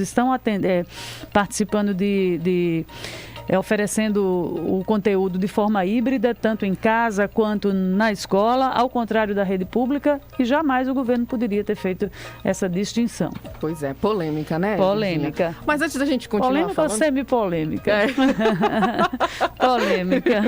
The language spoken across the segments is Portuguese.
estão participando oferecendo o conteúdo de forma híbrida, tanto em casa quanto na escola, ao contrário da rede pública, e jamais o governo poderia ter feito essa distinção. Pois é, polêmica, né? Polêmica. Virginia? Mas antes da gente continuar polêmica falando... ou semi-polêmica? Polêmica.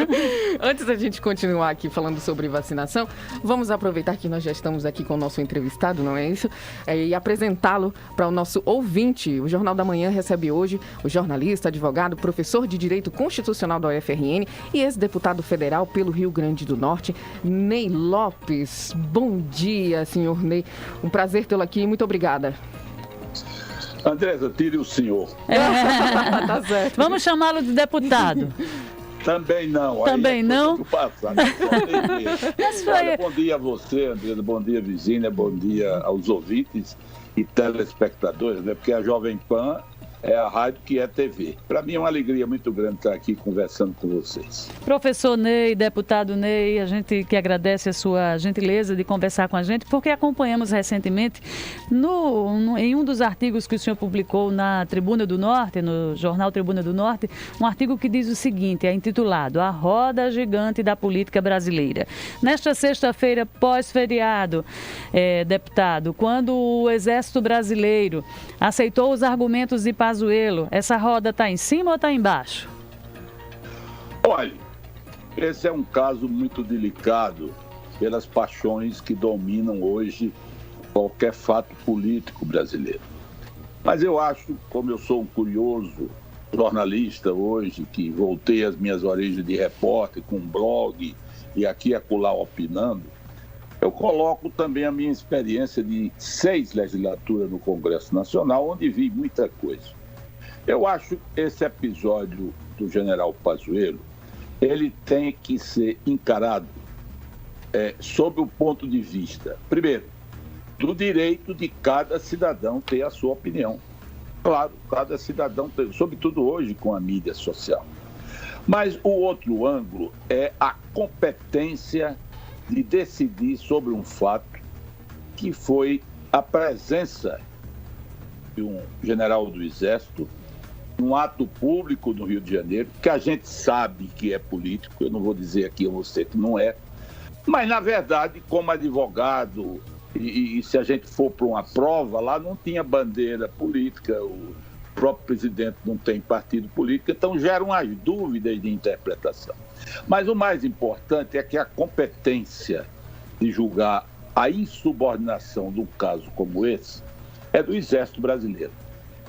Antes da gente continuar aqui falando sobre vacinação, vamos aproveitar que nós já estamos aqui com o nosso entrevistado, não é isso? E apresentá-lo para o nosso ouvinte. O Jornal da Manhã recebe hoje o jornalista, advogado, professor de Direito Constitucional da UFRN e ex-deputado federal pelo Rio Grande do Norte, Ney Lopes. Bom dia, senhor Ney. Um prazer tê-lo aqui. Muito obrigada. Andresa, tire o senhor. Tá certo. Vamos chamá-lo de deputado. Também não. Também não? Olha, bom dia a você, Andresa. Bom dia, Virginia. Bom dia aos ouvintes e telespectadores, né? Porque a Jovem Pan é a rádio que é TV. Para mim é uma alegria muito grande estar aqui conversando com vocês. Professor Ney, deputado Ney, a gente que agradece a sua gentileza de conversar com a gente, porque acompanhamos recentemente em um dos artigos que o senhor publicou na Tribuna do Norte, no jornal Tribuna do Norte, um artigo que diz o seguinte, é intitulado A Roda Gigante da Política Brasileira. Nesta sexta-feira, pós-feriado, deputado, quando o Exército Brasileiro aceitou os argumentos de Pazuello, essa roda está em cima ou está embaixo? Olha, esse é um caso muito delicado pelas paixões que dominam hoje qualquer fato político brasileiro. Mas eu acho, como eu sou um curioso jornalista hoje, que voltei às minhas origens de repórter com um blog e aqui e acolá opinando, eu coloco também a minha experiência de 6 legislaturas no Congresso Nacional, onde vi muita coisa. Eu acho que esse episódio do general Pazuello, ele tem que ser encarado sob o ponto de vista, primeiro, do direito de cada cidadão ter a sua opinião. Claro, cada cidadão tem, sobretudo hoje com a mídia social. Mas o outro ângulo é a competência de decidir sobre um fato que foi a presença de um general do Exército num ato público no Rio de Janeiro, que a gente sabe que é político, eu não vou dizer aqui a você que não é, mas na verdade, como advogado, e se a gente for para uma prova, lá não tinha bandeira política, o próprio presidente não tem partido político, então geram as dúvidas de interpretação. Mas o mais importante é que a competência de julgar a insubordinação de um caso como esse é do Exército Brasileiro.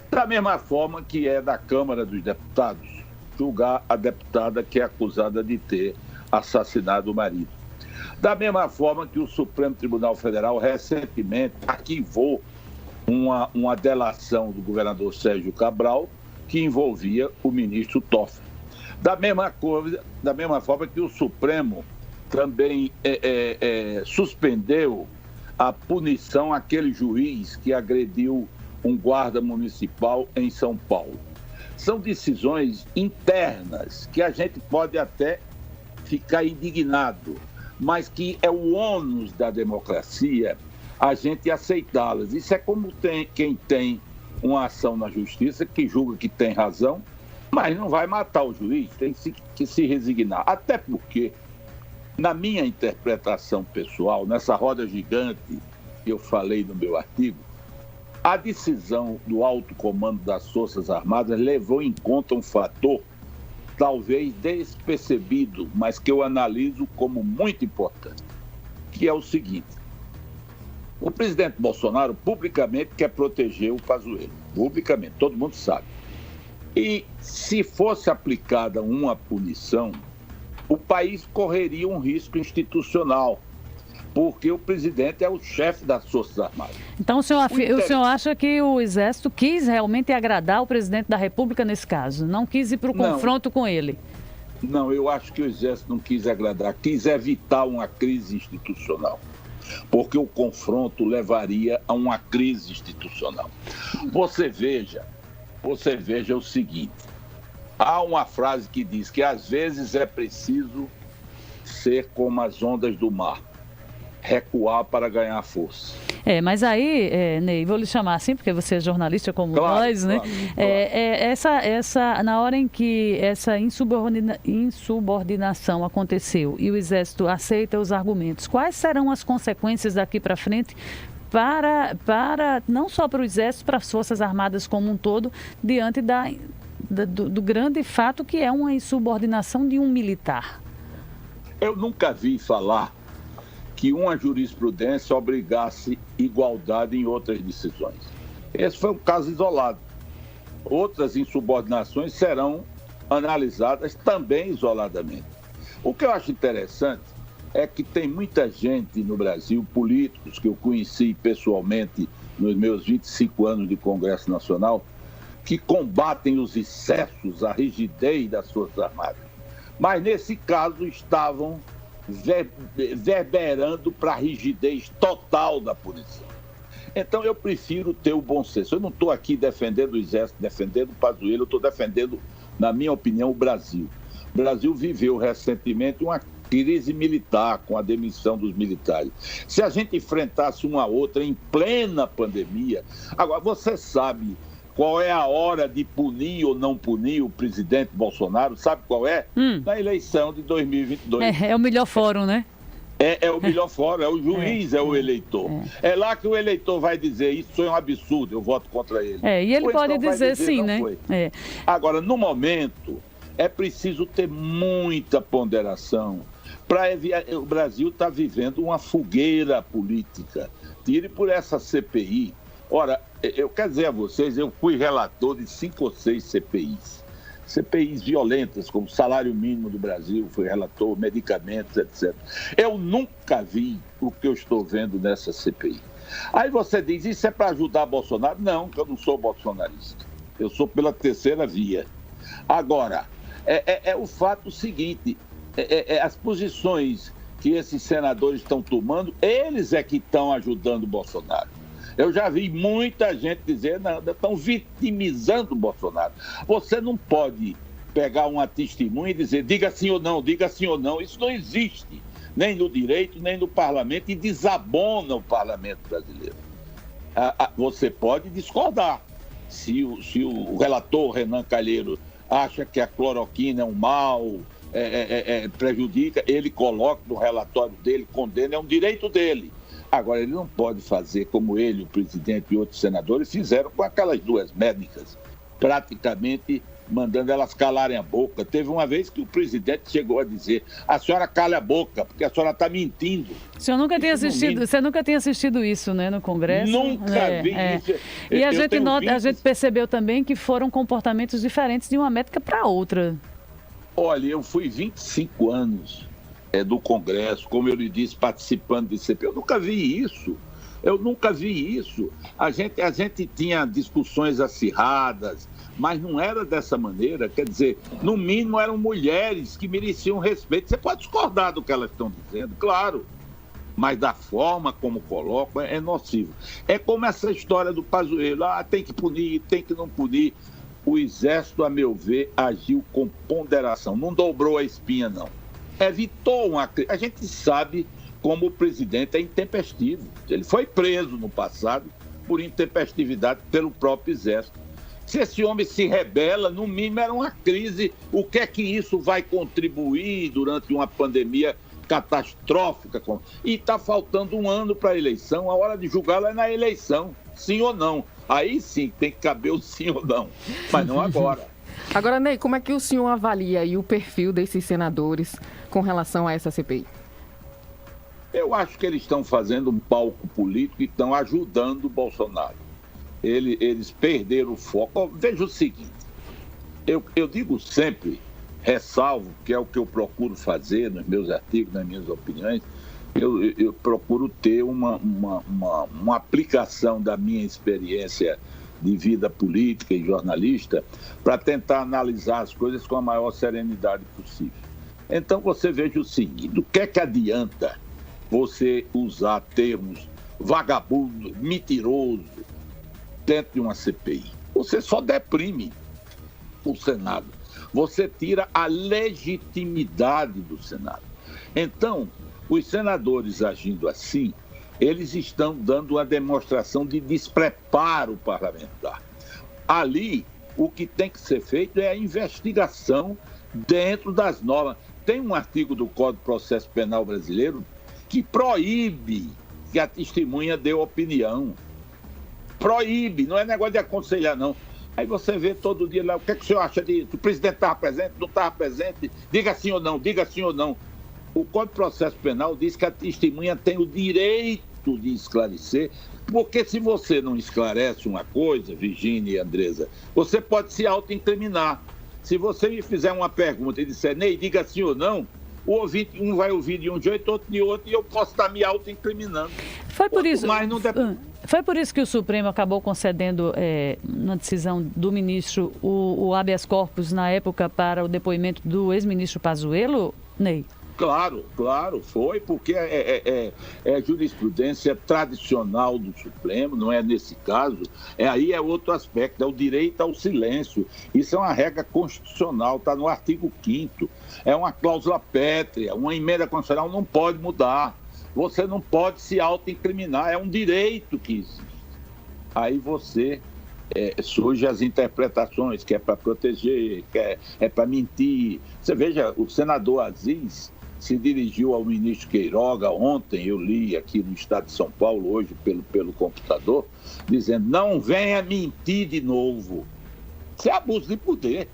Da mesma forma que é da Câmara dos Deputados julgar a deputada que é acusada de ter assassinado o marido. Da mesma forma que o Supremo Tribunal Federal recentemente arquivou uma delação do governador Sérgio Cabral que envolvia o ministro Toffoli. Da mesma forma que o Supremo também suspendeu a punição àquele juiz que agrediu um guarda municipal em São Paulo. São decisões internas que a gente pode até ficar indignado, mas que é o ônus da democracia a gente aceitá-las. Isso é como quem tem uma ação na justiça que julga que tem razão, mas não vai matar o juiz, tem que se resignar. Até porque, na minha interpretação pessoal, nessa roda gigante que eu falei no meu artigo, a decisão do alto comando das Forças Armadas levou em conta um fator talvez despercebido, mas que eu analiso como muito importante, que é o seguinte: o presidente Bolsonaro publicamente quer proteger o Pazuello, publicamente, todo mundo sabe. E se fosse aplicada uma punição, o país correria um risco institucional, porque o presidente é o chefe das Forças Armadas. Então o senhor acha que o Exército quis realmente agradar o presidente da República nesse caso? Não quis ir para o confronto com ele? Não, eu acho que o Exército não quis agradar, quis evitar uma crise institucional, porque o confronto levaria a uma crise institucional. Você veja o seguinte, há uma frase que diz que às vezes é preciso ser como as ondas do mar, recuar para ganhar força. Mas aí, Ney, vou lhe chamar assim, porque você é jornalista como nós, né? Na hora em que essa insubordinação aconteceu e o Exército aceita os argumentos, quais serão as consequências daqui para frente para não só para o Exército, para as Forças Armadas como um todo, diante do grande fato que é uma insubordinação de um militar? Eu nunca vi falar que uma jurisprudência obrigasse igualdade em outras decisões. Esse foi um caso isolado. Outras insubordinações serão analisadas também isoladamente. O que eu acho interessante é que tem muita gente no Brasil, políticos que eu conheci pessoalmente nos meus 25 anos de Congresso Nacional, que combatem os excessos, a rigidez das Forças Armadas. Mas, nesse caso, estavam verberando para a rigidez total da punição. Então, eu prefiro ter o bom senso. Eu não estou aqui defendendo o Exército, defendendo o Pazuello, eu estou defendendo, na minha opinião, o Brasil. O Brasil viveu recentemente uma crise militar com a demissão dos militares. Se a gente enfrentasse uma outra em plena pandemia... Agora, você sabe qual é a hora de punir ou não punir o presidente Bolsonaro? Sabe qual é? Na eleição de 2022. É o melhor fórum, né? É o melhor fórum, é o juiz, é o eleitor. É lá que o eleitor vai dizer, isso é um absurdo, eu voto contra ele. E ele pode dizer sim, né? Agora, no momento, é preciso ter muita ponderação. O Brasil está vivendo uma fogueira política. Tire por essa CPI. Ora, eu quero dizer a vocês, eu fui relator de 5 ou 6 CPIs. CPIs violentas, como salário mínimo do Brasil, fui relator, medicamentos, etc. Eu nunca vi o que eu estou vendo nessa CPI. Aí você diz, isso é para ajudar Bolsonaro? Não, que eu não sou bolsonarista. Eu sou pela terceira via. Agora, é o fato seguinte, as posições que esses senadores estão tomando, eles é que estão ajudando o Bolsonaro. Eu já vi muita gente dizer, não, estão vitimizando o Bolsonaro. Você não pode pegar uma testemunha e dizer, diga sim ou não, diga sim ou não. Isso não existe, nem no direito, nem no parlamento, e desabona o parlamento brasileiro. Você pode discordar. Se o relator Renan Calheiro acha que a cloroquina é um mal, prejudica, ele coloca no relatório dele, condena, é um direito dele. Agora, ele não pode fazer como ele, o presidente e outros senadores fizeram com aquelas 2 médicas, praticamente mandando elas calarem a boca. Teve uma vez que o presidente chegou a dizer, a senhora cala a boca, porque a senhora está mentindo. Você nunca tinha assistido isso, né, no Congresso? Nunca vi isso. E a gente percebeu também que foram comportamentos diferentes de uma médica para outra. Olha, eu fui 25 anos do Congresso, como eu lhe disse, participando de CPI. Eu nunca vi isso. A gente tinha discussões acirradas, mas não era dessa maneira. Quer dizer, no mínimo eram mulheres que mereciam respeito. Você pode discordar do que elas estão dizendo, claro, mas da forma como colocam é nocivo. É como essa história do Pazuello, tem que punir, tem que não punir. O Exército, a meu ver, agiu com ponderação, não dobrou a espinha, não. Evitou uma... A gente sabe como o presidente é intempestivo. Ele foi preso no passado por intempestividade pelo próprio Exército. Se esse homem se rebela, no mínimo era uma crise. O que é que isso vai contribuir durante uma pandemia catastrófica? E está faltando 1 ano para a eleição. A hora de julgá-la é na eleição, sim ou não. Aí sim tem que caber o sim ou não, mas não agora. Agora, Ney, como é que o senhor avalia aí o perfil desses senadores com relação a essa CPI? Eu acho que eles estão fazendo um palco político e estão ajudando o Bolsonaro. Eles perderam o foco. Veja o seguinte, eu digo sempre, ressalvo, que é o que eu procuro fazer nos meus artigos, nas minhas opiniões, eu procuro ter uma aplicação da minha experiência de vida política e jornalista para tentar analisar as coisas com a maior serenidade possível. Então você veja o seguinte, do que adianta você usar termos vagabundo, mentiroso, dentro de uma CPI? Você só deprime o Senado. Você tira a legitimidade do Senado. Então, os senadores agindo assim, eles estão dando uma demonstração de despreparo parlamentar. Ali, o que tem que ser feito é a investigação dentro das normas. Tem um artigo do Código de Processo Penal brasileiro que proíbe que a testemunha dê opinião. Proíbe, não é negócio de aconselhar, não. Aí você vê todo dia lá, o que é que o senhor acha disso? O presidente estava presente, não estava presente? Diga sim ou não, diga sim ou não. O Código de Processo Penal diz que a testemunha tem o direito de esclarecer, porque se você não esclarece uma coisa, Virgínia e Andresa, você pode se autoincriminar. Se você me fizer uma pergunta e disser, Ney, diga sim ou não, o ouvinte, um vai ouvir de um jeito, outro de outro, e eu posso estar me autoincriminando. Foi por isso que o Supremo acabou concedendo, na decisão do ministro, o habeas corpus na época para o depoimento do ex-ministro Pazuello, Ney? Claro, foi, porque é jurisprudência tradicional do Supremo, não é nesse caso, aí é outro aspecto, é o direito ao silêncio. Isso é uma regra constitucional, está no artigo 5º, é uma cláusula pétrea, uma emenda constitucional não pode mudar, você não pode se autoincriminar, é um direito que existe. Aí você... surgem as interpretações, que é para proteger, que é para mentir. Você veja, o senador Aziz se dirigiu ao ministro Queiroga ontem, eu li aqui no estado de São Paulo, hoje pelo computador, dizendo, não venha mentir de novo. Isso é abuso de poder.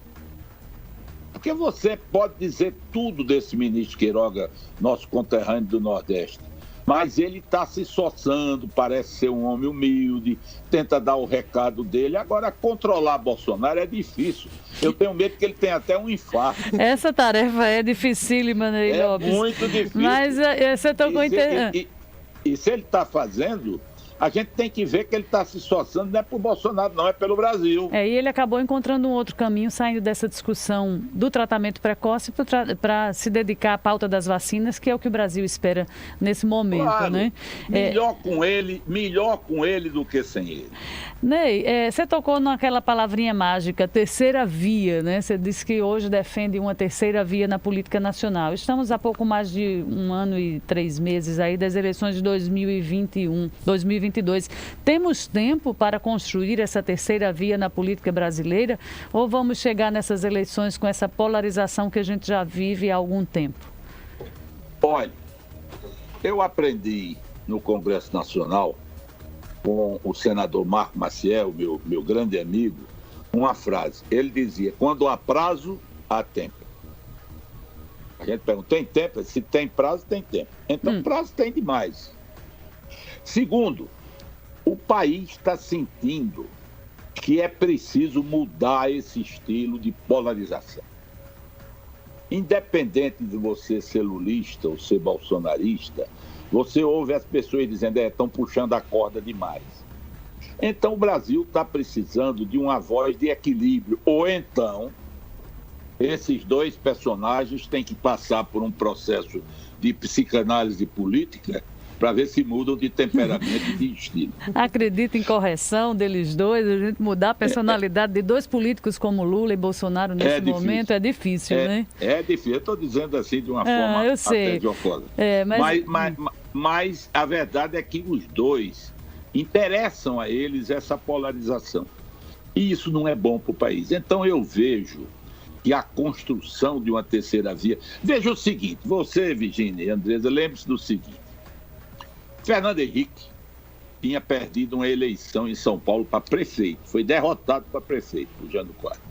Porque você pode dizer tudo desse ministro Queiroga, nosso conterrâneo do Nordeste, mas ele está se soçando, parece ser um homem humilde, tenta dar o recado dele. Agora, controlar Bolsonaro é difícil. Eu tenho medo que ele tenha até um infarto. Essa tarefa é dificílima, Ney Lopes. É muito difícil. Mas você tocou em... E se ele está fazendo... A gente tem que ver que ele está se soçando, não é por Bolsonaro, não, é pelo Brasil. E ele acabou encontrando um outro caminho, saindo dessa discussão do tratamento precoce para se dedicar à pauta das vacinas, que é o que o Brasil espera nesse momento, claro, né? Melhor com ele do que sem ele. Ney, você tocou naquela palavrinha mágica, terceira via, né? Você disse que hoje defende uma terceira via na política nacional. Estamos há pouco mais de 1 ano e 3 meses aí das eleições de 2022. Temos tempo para construir essa terceira via na política brasileira ou vamos chegar nessas eleições com essa polarização que a gente já vive há algum tempo? Olha, eu aprendi no Congresso Nacional com o senador Marco Maciel, meu grande amigo, uma frase. Ele dizia, quando há prazo, há tempo. A gente pergunta, tem tempo? Se tem prazo, tem tempo. Então, prazo tem demais. Segundo, o país está sentindo que é preciso mudar esse estilo de polarização. Independente de você ser lulista ou ser bolsonarista, você ouve as pessoas dizendo, estão puxando a corda demais. Então o Brasil está precisando de uma voz de equilíbrio. Ou então, esses dois personagens têm que passar por um processo de psicanálise política para ver se mudam de temperamento e de estilo. Acredita em correção deles dois, a gente mudar a personalidade de dois políticos como Lula e Bolsonaro nesse momento é difícil, né? É difícil, eu estou dizendo assim de uma forma eu sei. até jocosa. Mas a verdade é que os dois interessam a eles essa polarização. E isso não é bom para o país. Então eu vejo que a construção de uma terceira via... Veja o seguinte, você, Virgínia e Andresa, lembre-se do seguinte. Fernando Henrique tinha perdido uma eleição em São Paulo para prefeito, foi derrotado para prefeito, por Jânio Quadros.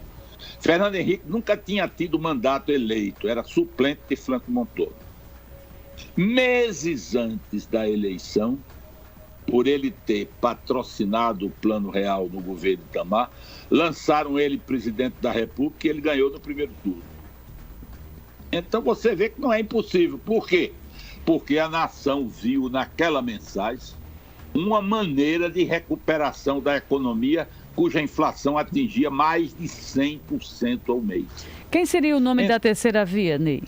Fernando Henrique nunca tinha tido mandato eleito, era suplente de Franco Montoro. Meses antes da eleição, por ele ter patrocinado o Plano Real do governo Itamar, lançaram ele presidente da República e ele ganhou no primeiro turno. Então você vê que não é impossível. Por quê? Porque a nação viu naquela mensagem uma maneira de recuperação da economia cuja inflação atingia mais de 100% ao mês. Quem seria o nome da terceira via, Ney?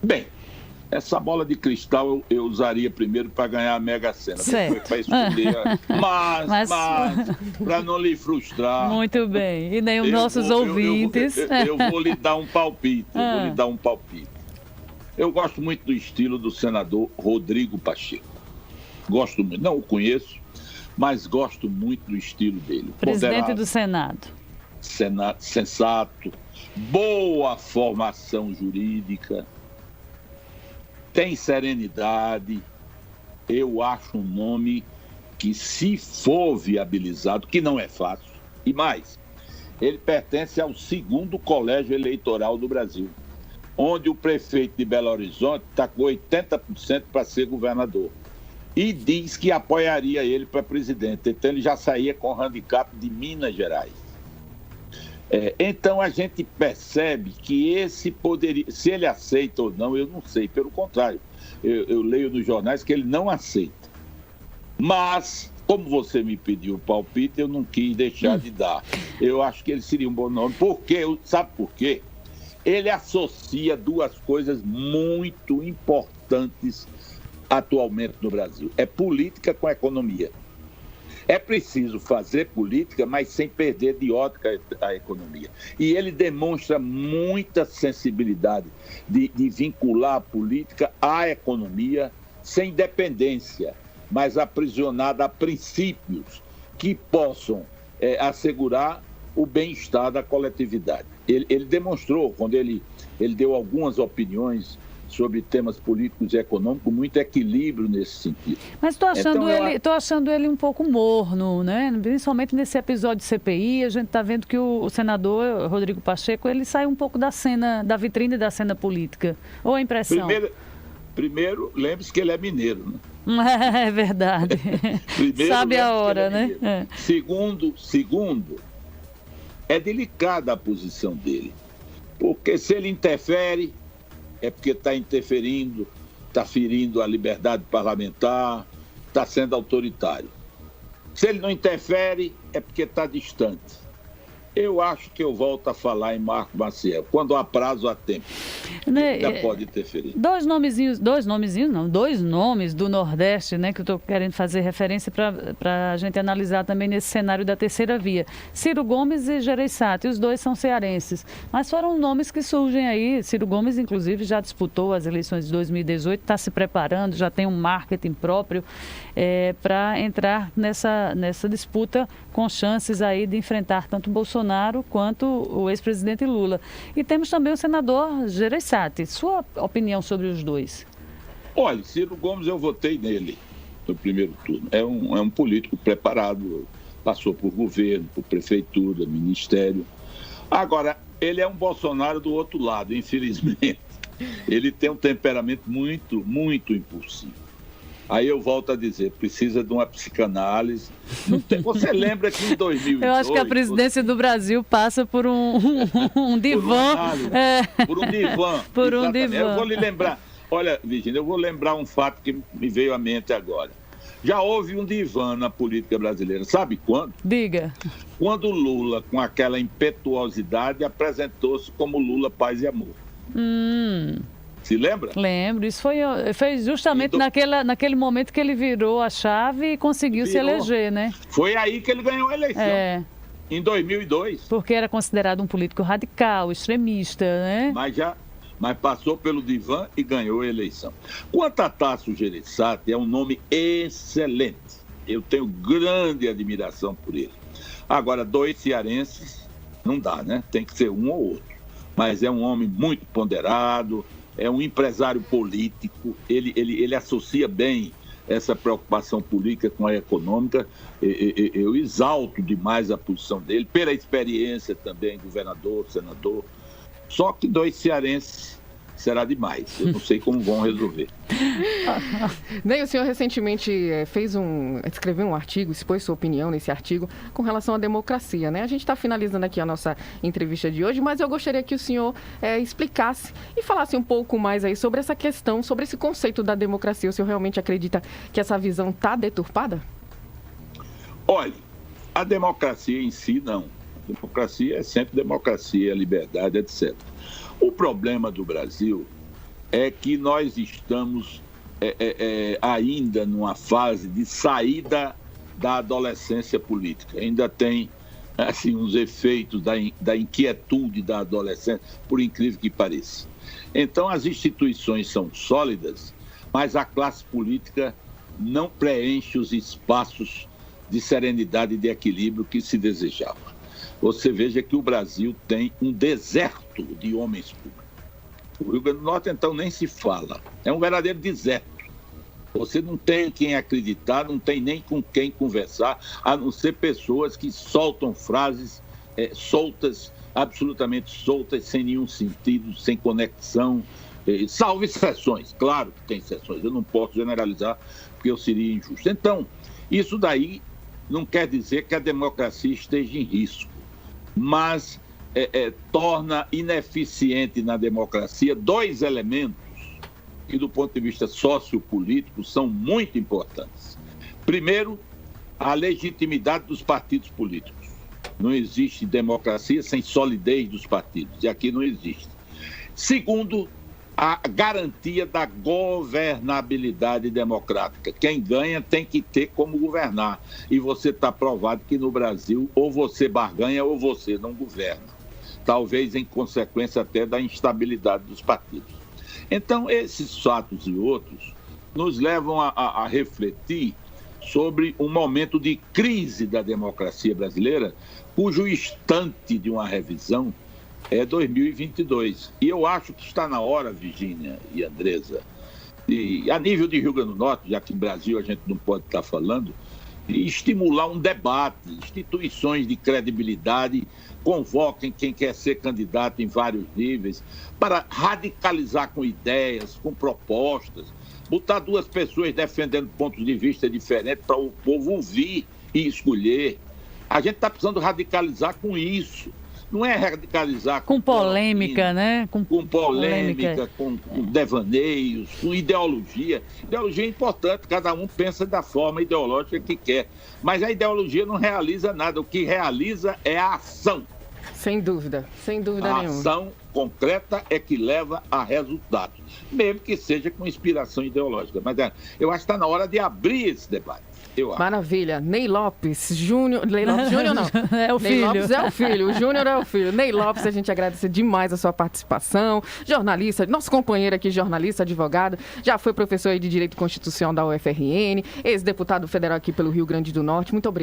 Bem, essa bola de cristal eu usaria primeiro para ganhar a Mega Sena. Certo. Para escolher, mas para não lhe frustrar. Muito bem. E nem os nossos ouvintes. Eu vou lhe dar um palpite. Eu gosto muito do estilo do senador Rodrigo Pacheco. Gosto muito, não o conheço, mas gosto muito do estilo dele. Presidente do Senado. Sensato, boa formação jurídica, tem serenidade. Eu acho um nome que, se for viabilizado, que não é fácil, e mais, ele pertence ao 2º colégio eleitoral do Brasil, onde o prefeito de Belo Horizonte está com 80% para ser governador. E diz que apoiaria ele para presidente. Então ele já saía com o handicap de Minas Gerais. Então a gente percebe que esse poderia, se ele aceita ou não, eu não sei. Pelo contrário, eu leio nos jornais que ele não aceita. Mas, como você me pediu o palpite, eu não quis deixar de dar. Eu acho que ele seria um bom nome. Sabe por quê? Ele associa duas coisas muito importantes atualmente no Brasil. É política com economia. É preciso fazer política, mas sem perder de ótica a economia. E ele demonstra muita sensibilidade de vincular a política à economia sem dependência, mas aprisionada a princípios que possam assegurar o bem-estar da coletividade. Ele demonstrou, quando ele deu algumas opiniões sobre temas políticos e econômicos, muito equilíbrio nesse sentido. Mas estou achando ele um pouco morno, né? Principalmente nesse episódio de CPI, a gente está vendo que o senador Rodrigo Pacheco, ele sai um pouco da cena, da vitrine da cena política. Ou a impressão? Primeiro, lembre-se que ele é mineiro, né? É verdade. Sabe a hora, né? Segundo, é delicada a posição dele, porque se ele interfere, é porque está interferindo, está ferindo a liberdade parlamentar, está sendo autoritário. Se ele não interfere, é porque está distante. Eu acho que eu volto a falar em Marco Maciel. Quando há prazo, há tempo. Ainda pode interferir. Dois nomes do Nordeste, né, que eu estou querendo fazer referência para a gente analisar também nesse cenário da terceira via. Ciro Gomes e Gereissati, os dois são cearenses. Mas foram nomes que surgem aí. Ciro Gomes, inclusive, já disputou as eleições de 2018, está se preparando, já tem um marketing próprio para entrar nessa disputa com chances aí de enfrentar tanto Bolsonaro quanto o ex-presidente Lula. E temos também o senador Gereissati. Sua opinião sobre os dois? Olha, Ciro Gomes, eu votei nele no primeiro turno. É um político preparado, passou por governo, por prefeitura, ministério. Agora, ele é um Bolsonaro do outro lado, infelizmente. Ele tem um temperamento muito, muito impulsivo. Aí eu volto a dizer, precisa de uma psicanálise. Você lembra que em 2002... Eu acho que a presidência do Brasil passa por um divã. Por um divã. Por um divã. Eu vou lhe lembrar. Olha, Virginia, eu vou lembrar um fato que me veio à mente agora. Já houve um divã na política brasileira. Sabe quando? Diga. Quando Lula, com aquela impetuosidade, apresentou-se como Lula Paz e Amor. Se lembra? Lembro. Isso foi justamente naquele momento que ele virou a chave e conseguiu se eleger, né? Foi aí que ele ganhou a eleição. Em 2002. Porque era considerado um político radical, extremista, né? Mas passou pelo divã e ganhou a eleição. Quanto a Tasso Gereissati, é um nome excelente. Eu tenho grande admiração por ele. Agora, dois cearenses, não dá, né? Tem que ser um ou outro. Mas é um homem muito ponderado, é um empresário político, ele associa bem essa preocupação política com a econômica. Eu exalto demais a posição dele, pela experiência também, governador, senador. Só que dois cearenses será demais. Eu não sei como vão resolver. Ney, o senhor recentemente escreveu um artigo, expôs sua opinião nesse artigo com relação à democracia, né? A gente está finalizando aqui a nossa entrevista de hoje, mas eu gostaria que o senhor explicasse e falasse um pouco mais aí sobre essa questão, sobre esse conceito da democracia. O senhor realmente acredita que essa visão está deturpada? Olha, a democracia em si, não. A democracia é sempre democracia, liberdade, etc. O problema do Brasil é que nós estamos ainda numa fase de saída da adolescência política. Ainda tem assim, uns efeitos da inquietude da adolescência, por incrível que pareça. Então, as instituições são sólidas, mas a classe política não preenche os espaços de serenidade e de equilíbrio que se desejava. Você veja que o Brasil tem um deserto de homens públicos. O Rio Grande do Norte, então, nem se fala. É um verdadeiro deserto. Você não tem quem acreditar, não tem nem com quem conversar, a não ser pessoas que soltam frases soltas, absolutamente soltas, sem nenhum sentido, sem conexão, salvo exceções. Claro que tem exceções, eu não posso generalizar, porque eu seria injusto. Então, isso daí não quer dizer que a democracia esteja em risco, mas torna ineficiente na democracia dois elementos que, do ponto de vista sociopolítico, são muito importantes. Primeiro, a legitimidade dos partidos políticos. Não existe democracia sem solidez dos partidos, e aqui não existe. Segundo, a garantia da governabilidade democrática. Quem ganha tem que ter como governar. E você está provado que no Brasil ou você barganha ou você não governa. Talvez em consequência até da instabilidade dos partidos. Então, esses fatos e outros nos levam a refletir sobre um momento de crise da democracia brasileira, cujo instante de uma revisão é 2022. E eu acho que está na hora, Virgínia e Andresa, e a nível de Rio Grande do Norte, já que no Brasil a gente não pode estar falando, de estimular um debate, instituições de credibilidade convoquem quem quer ser candidato em vários níveis, para radicalizar com ideias, com propostas, botar duas pessoas defendendo pontos de vista diferentes para o povo ouvir e escolher. A gente está precisando radicalizar com isso. Não é radicalizar com polêmica, né? Com polêmica, com devaneios, com ideologia. Ideologia é importante, cada um pensa da forma ideológica que quer. Mas a ideologia não realiza nada, o que realiza é a ação. Sem dúvida nenhuma. A ação concreta é que leva a resultados, mesmo que seja com inspiração ideológica. Mas eu acho que está na hora de abrir esse debate. Maravilha. Ney Lopes Júnior. Ney Lopes Júnior não. É o filho. Ney Lopes é o filho. O Júnior é o filho. Ney Lopes, a gente agradece demais a sua participação. Jornalista, nosso companheiro aqui, jornalista, advogado. Já foi professor aí de Direito Constitucional da UFRN. Ex-deputado federal aqui pelo Rio Grande do Norte. Muito obrigado.